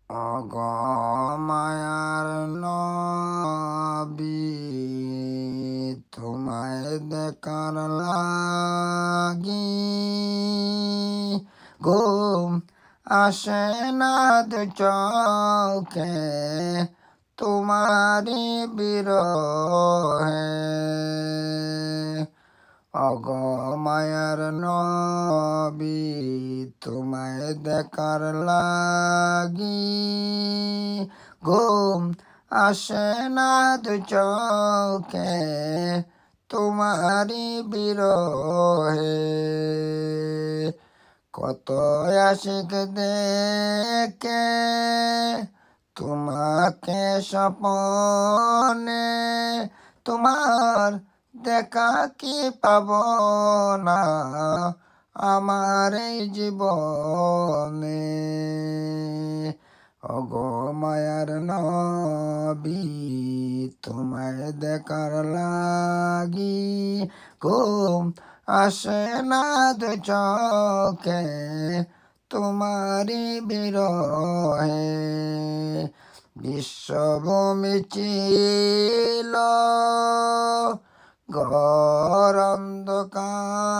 অগমায়ার নবী তোমায় দেখার লাগি ঘুম আসে না দু চোখে তোমারি বিরহে অগমায়ার নবী তোমায় দেখার লাগি ঘুম আসে না দু চোখে তোমারি বিরহে কত আশিক দেখে তোমাকে স্বপনে তোমার দেখা কি পাব না আমার এই জীবনে ওগো মায়ার নবী তোমায় দেখার লাগি ঘুম আসে না দু চোখে তোমারি বিরহে বিশ্বভূমি ছিল ঘোর অন্ধকারে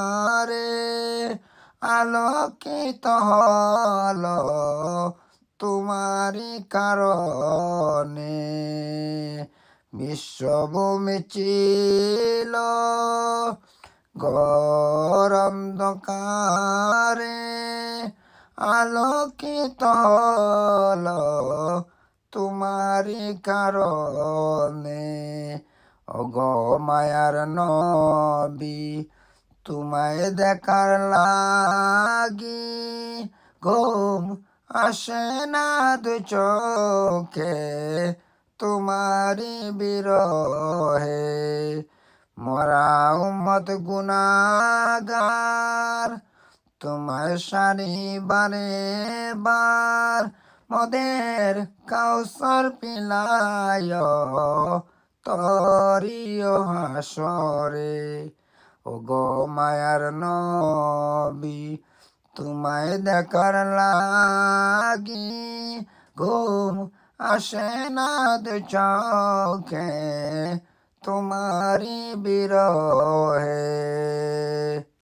আলোকিত হলো তোমারি কারণে বিশ্বভূমি ছিল ঘোর অন্ধকারে আলোকিত হলো তোমারি কারণে ওগো মায়ার নবী তোমায় দেখার লাগি ঘুম আসে না দু চোখে তোমারি বিরহে মরা উম্মত গুনাহগার তোমার সারি বারে বার মদের কাউসার পিলায় তরিও হাসরে ওগো মায়ার নবী তোমায় দেখার লাগি ঘুম আসে না দু চোখে তোমারি বিরহে।